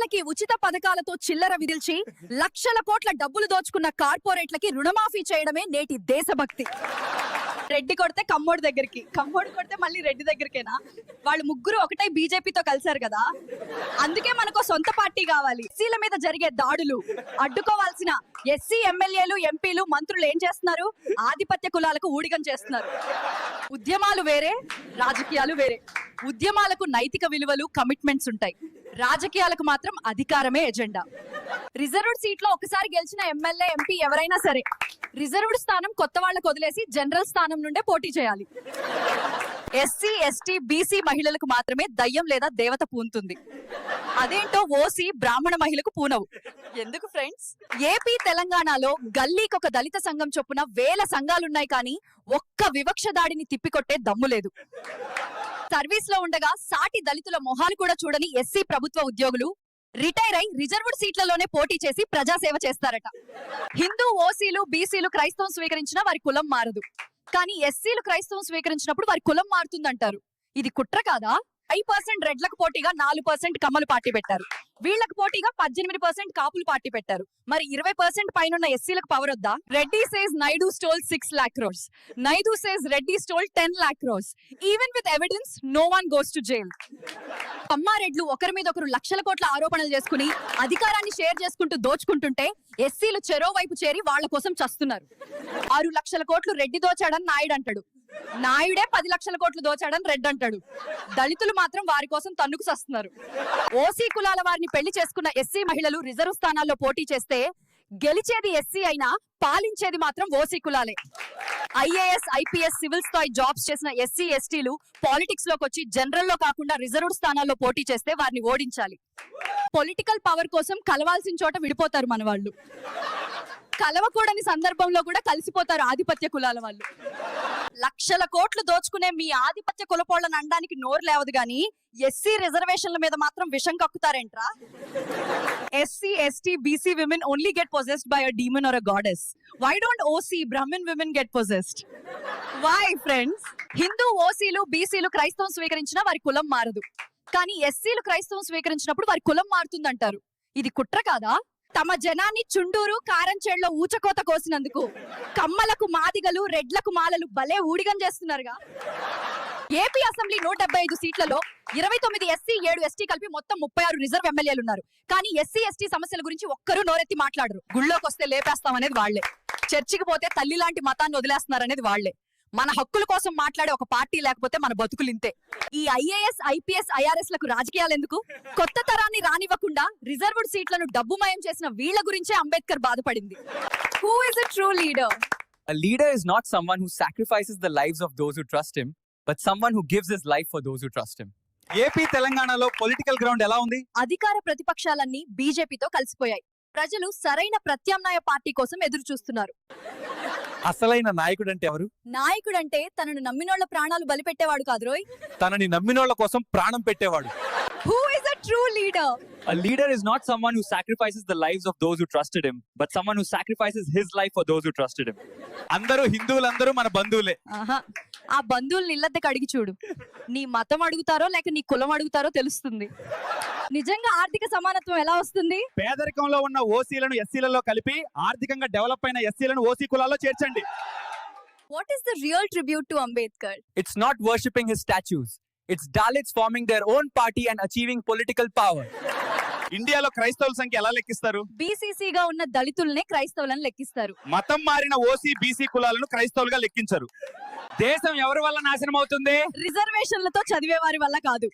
పేదవారికి ఉచిత పథకాలతో చిల్లర విదిల్చి లక్షల కోట్ల డబ్బులు దోచుకున్న కార్పొరేట్లకి రుణమాఫీ చేయడమే నేటి దేశభక్తి. రెడ్డి కొడితే కమ్మోడి దగ్గరికి, కమ్మోడి కొడితే మళ్ళీ రెడ్డి దగ్గరికేనా? వాళ్ళు ముగ్గురు ఒకటే బీజేపీతో కలిశారు కదా, అందుకే మనకు సొంత పార్టీ కావాలి. ఎస్సీల మీద జరిగే దాడులు అడ్డుకోవాల్సిన ఎస్సీ ఎమ్మెల్యేలు, ఎంపీలు, మంత్రులు ఏం చేస్తున్నారు? ఆధిపత్య కులాలకు ఊడిగం చేస్తున్నారు. ఉద్యమాలు వేరే, రాజకీయాలు వేరే. ఉద్యమాలకు నైతిక విలువలు, కమిట్మెంట్స్ ఉంటాయి. రాజకీయాలకు మాత్రం అధికారమే ఎజెండా. రిజర్వ్డ్ సీట్ లో ఒకసారి గెలిచిన ఎమ్మెల్యే, ఎంపీ ఎవరైనా సరే రిజర్వ్డ్ స్థానం కొత్త వాళ్ళకు వదిలేసి జనరల్ స్థానం నుండే పోటీ చేయాలి. ఎస్సీ, ఎస్టీ, బీసీ మహిళలకు మాత్రమే దయ్యం లేదా దేవత పూనుతుంది. అదేంటో ఓసీ, బ్రాహ్మణ మహిళకు పూనవు. ఎందుకు ఫ్రెండ్స్? ఏపీ, తెలంగాణలో గల్లీకొక దళిత సంఘం చొప్పున వేల సంఘాలున్నాయి, కానీ ఒక్క వివక్ష దాడిని తిప్పికొట్టే దమ్ము లేదు. సర్వీస్ లో ఉండగా సాటి దళితుల మొహాలు కూడా చూడని ఎస్సీ ప్రభుత్వ ఉద్యోగులు రిటైర్ అయి రిజర్వ్డ్ సీట్లలోనే పోటీ చేసి ప్రజాసేవ చేస్తారట. హిందూ, ఓసీలు, బీసీలు క్రైస్తవం స్వీకరించినా వారి కులం మారదు, కానీ ఎస్సీలు క్రైస్తవం స్వీకరించినప్పుడు వారి కులం మారుతుందంటారు. ఇది కుట్ర కాదా? 5% రెడ్లకు పోటీగా 4% కమ్మలు పార్టీ పెట్టారు. వీళ్లకు పోటీగా 18% కాపులు పార్టీ పెట్టారు. మరి 20% పైనున్న ఎస్సీలకు పవర్ వద్దా? Reddy says Naidu stole 6 lakh crores. Naidu says Reddy stole 10 lakh crores. Even with evidence, no one goes to jail. కమ్మారెడ్లు ఒకరి మీద ఒకరు లక్షల కోట్ల ఆరోపణలు చేసుకుని అధికారాన్ని షేర్ చేసుకుంటూ దోచుకుంటుంటే ఎస్సీలు చెరో వైపు చేరి వాళ్ల కోసం చస్తున్నారు. 6 లక్షల కోట్లు రెడ్డి దోచాడని నాయుడు అంటాడు, నాయుడే 10 లక్షల కోట్లు దోచాడని రెడ్డి అంటాడు. దళితులు మాత్రం వారి కోసం తన్నుకు సస్తున్నారు. ఓసీ కులాల వారిని పెళ్లి చేసుకున్న ఎస్సీ మహిళలు రిజర్వ్ స్థానాల్లో పోటీ చేస్తే గెలిచేది ఎస్సీ అయినా పాలించేది మాత్రం ఓసీ కులాలే. ఐఏఎస్, ఐపీఎస్, సివిల్ స్థాయి జాబ్స్ చేసిన ఎస్సీ, ఎస్టీలు పాలిటిక్స్ లోకి వచ్చి జనరల్ లో కాకుండా రిజర్వ్డ్ స్థానాల్లో పోటీ చేస్తే వారిని ఓడించాలి. పొలిటికల్ పవర్ కోసం కలవాల్సిన చోట విడిపోతారు మన వాళ్ళు, కలవకూడని సందర్భంలో కూడా కలిసిపోతారు ఆధిపత్య కులాల వాళ్ళు. లక్షల కోట్లు దోచుకునే మీ ఆధిపత్య కులపోళ్లను అనడానికి నోరు లేవదు, గానీ ఎస్సీ రిజర్వేషన్ల మీద మాత్రం విషం కక్కుతారేంట్రా? SC, ST, BC women only get possessed by a demon or a goddess. Why don't OC, Brahmin women get possessed? Why, friends? Hindu, ఓసీలు, బీసీలు క్రైస్తవం స్వీకరించినా వారి కులం మారదు, కానీ ఎస్సీలు క్రైస్తవం స్వీకరించినప్పుడు వారి కులం మారుతుందంటారు. ఇది కుట్ర కాదా? తమ జనాన్ని చుండూరు, కారంచేడులో ఊచకోత కోసినందుకు కమ్మలకు మాదిగలు, రెడ్లకు మాలలు భలే ఊడిగం చేస్తున్నారుగా. ఏపీ అసెంబ్లీ 175 సీట్లలో 29 ఎస్సీ, 7 ఎస్టీ కలిపి మొత్తం 36 రిజర్వ్ ఎమ్మెల్యేలు ఉన్నారు. కానీ ఎస్సీ, ఎస్టీ సమస్యల గురించి ఒక్కరూ నోరెత్తి మాట్లాడరు. గుళ్ళోకి వస్తే లేపేస్తామనేది వాళ్లే, చర్చికి పోతే తల్లి లాంటి మతాన్ని వదిలేస్తున్నారనేది వాళ్లే. మన హక్కుల కోసం మాట్లాడే ఒక పార్టీ లేకపోతే మన బతుకులు ఇంతే. ఈ ఐఏఎస్, ఐపీఎస్, ఐఆర్ఎస్ లకు రాజకీయాలు ఎందుకు? కొత్త తరాన్ని రానివ్వకుండా రిజర్వ్డ్ సీట్లను డబ్బుమయం చేసిన వీళ్ల గురించే అంబేద్కర్ బాధపడింది. Who is a true leader? A leader is not someone who sacrifices the lives of those who trust him, but someone who gives his life for those who trust him. AP, తెలంగాణలో political ground ఎలా ఉంది? అధికార ప్రతిపక్షాలన్నీ బీజేపీతో కలిసిపోయాయి. ప్రజలు సరైన ప్రత్యామ్నాయ party కోసం ఎదురు చూస్తున్నారు. అసలైన నాయకుడు అంటే ఎవరు? నాయకుడంటే తనను నమ్మినోళ్ల ప్రాణాలు బలిపెట్టేవాడు కాదురోయ్, తనని నమ్మినోళ్ల కోసం ప్రాణం పెట్టేవాడు. Who is a true leader? A leader is not someone who sacrifices the lives of those who trusted him, but someone who sacrifices his life for those who trusted him. అందరూ హిందువులందరూ మన బంధువులే. ఆహా, ఆ బంధువుల్ని ఇళ్ళద్దకు అడిగి చూడు, నీ మతం అడుగుతారో లేక నీ కులం అడుగుతారో తెలుస్తుంది. నిజంగా ఆర్థిక సమానత్వం ఎలా వస్తుంది? పేదరికంలో ఉన్న ఓసీలను ఎస్సీలలో కలిపి ఆర్థికంగా డెవలప్ అయిన ఎస్సీలను ఓసీ కులాల్లో చేర్చండి. What is the real tribute to Ambedkar? It's not worshipping his statues. It's Dalits forming their own party and achieving political power. ఇండియాలో క్రైస్తవుల సంఖ్య ఎలా లెక్కిస్తారు? బీసీసీగా ఉన్న దళితుల్నే క్రైస్తవులను లెక్కిస్తారు. మతం మారిన ఓసీ, బీసీ కులాలను క్రైస్తవులుగా లెక్కించరు. దేశం ఎవరి వల్ల నాశనం అవుతుంది? రిజర్వేషన్లతో చదివే వారి వల్ల కాదు.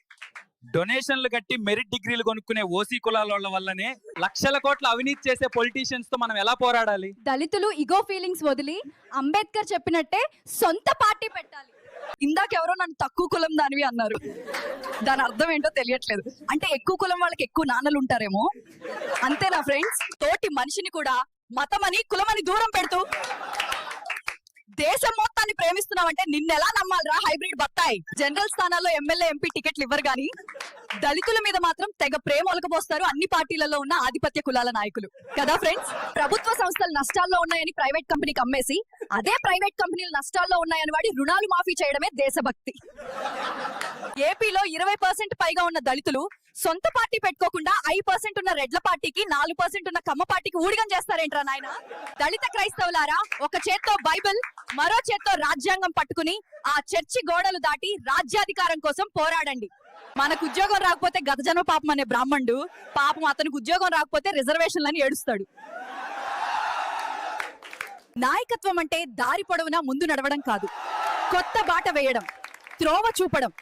డొనేషన్లు కట్టి మెరిట్ డిగ్రీలు కొనుక్కునే ఓసీ కులాల వల్లనే లక్షల కోట్ల అవినీతి చేసే పొలిటీషియన్స్ తో మనం ఎలా పోరాడాలి? దళితులు ఇగో ఫీలింగ్స్ వదిలి అంబేద్కర్ చెప్పినట్టే సొంత పార్టీ పెట్టాలి. ఇందాకెవరో నన్ను తక్కువ కులం దానివి అన్నారు, దాని అర్థం ఏంటో తెలియట్లేదు. అంటే ఎక్కువ కులం వాళ్ళకి ఎక్కువ నాన్నలు ఉంటారేమో, అంతేనా ఫ్రెండ్స్? తోటి మనిషిని కూడా మతమని, కులమని దూరం పెడుతూ దేశం మొత్తాన్ని ప్రేమిస్తున్నావంటే నిన్నెలా నమ్మాలరా హైబ్రిడ్ బత్తాయి? జనరల్ స్థానాల్లో ఎమ్మెల్యే, ఎంపీ టికెట్లు ఇవ్వరు గానీ దళితుల మీద మాత్రం తెగ ప్రేమ ఒలకబోస్తారు అన్ని పార్టీలలో ఉన్న ఆధిపత్య కులాల నాయకులు కదా ఫ్రెండ్స్. ప్రభుత్వ సంస్థలు నష్టాల్లో ఉన్నాయని ప్రైవేట్ కంపెనీకి అమ్మేసి అదే ప్రైవేట్ కంపెనీలు నష్టాల్లో ఉన్నాయని వాడి రుణాలు మాఫీ చేయడమే దేశభక్తి. ఏపీలో 20% పైగా ఉన్న దళితులు సొంత పార్టీ పెట్టుకోకుండా 5% ఉన్న రెడ్ల పార్టీకి 4% ఉన్న కమ్మ పార్టీకి ఊడిగం చేస్తారేంట్రా నాయన. దళిత క్రైస్తవులారా, ఒక చేత్తో బైబిల్ మరో చేత్తో రాజ్యాంగం పట్టుకుని ఆ చర్చి గోడలు దాటి రాజ్యాధికారం కోసం పోరాడండి. మనకు ఉద్యోగం రాకపోతే గత జన్మ పాపం అనే బ్రాహ్మణుడు పాపం అతనికి ఉద్యోగం రాకపోతే రిజర్వేషన్లని ఏడుస్తాడు. నాయకత్వం అంటే దారి పొడవునా ముందు నడవడం కాదు, కొత్త బాట వేయడం, త్రోవ చూపడం,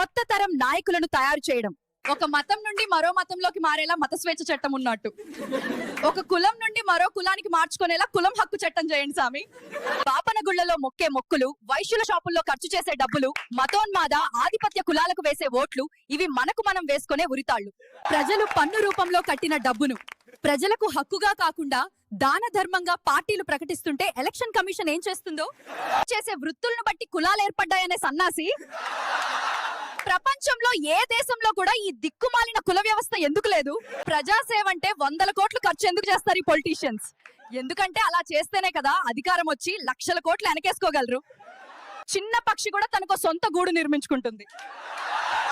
కొత్త తరం నాయకులను తయారు చేయడం. ఒక మతం నుండి మరో మతంలోకి మారేలా మత స్వేచ్ఛ చట్టం ఉన్నట్టు ఒక కులం నుండి మరో కులానికి మార్చుకునేలా కులం హక్కు చట్టం చేయండి సామి. పాపన గుళ్లలో మొక్కే మొక్కులు, వైశ్యుల షాపుల్లో ఖర్చు చేసే డబ్బులు, మతోన్మాద ఆధిపత్య కులాలకు వేసే ఓట్లు, ఇవి మనకు మనం వేసుకునే ఉరితాళ్లు. ప్రజలు పన్ను రూపంలో కట్టిన డబ్బును ప్రజలకు హక్కుగా కాకుండా దాన ధర్మంగా పార్టీలు ప్రకటిస్తుంటే ఎలక్షన్ కమిషన్ ఏం చేస్తుందో. చేసే వృత్తులను బట్టి కులాలు ఏర్పడ్డాయనే సన్నాసి ప్రపంచంలో ఏ దేశంలో కూడా ఈ దిక్కుమాలిన కుల వ్యవస్థ ఎందుకు లేదు? ప్రజాసేవ అంటే 100 కోట్లు ఖర్చు ఎందుకు చేస్తారు ఈ పొలిటీషియన్స్? ఎందుకంటే అలా చేస్తేనే కదా అధికారం వచ్చి లక్షల కోట్లు వెనకేసుకోగలరు. చిన్న పక్షి కూడా తనకు సొంత గూడు నిర్మించుకుంటుంది.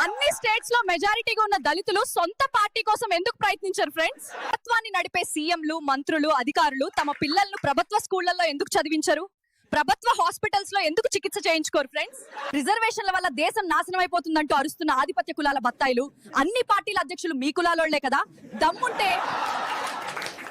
అన్ని స్టేట్స్ లో మెజారిటీగా ఉన్న దళితులు సొంత పార్టీ కోసం ఎందుకు ప్రయత్నించారు ఫ్రెండ్స్? ప్రభుత్వాన్ని నడిపే సీఎంలు, మంత్రులు, అధికారులు తమ పిల్లలను ప్రభుత్వ స్కూళ్లలో ఎందుకు చదివించరు? ప్రభుత్వ హాస్పిటల్స్ లో ఎందుకు చికిత్స చేయించుకోరు ఫ్రెండ్స్? రిజర్వేషన్ల వల్ల దేశం నాశనం అయిపోతుందంటూ అరుస్తున్న ఆధిపత్య కులాల బత్తాయిలు అన్ని పార్టీల అధ్యక్షులు మీ కులాలోళ్లే కదా. దమ్ముంటే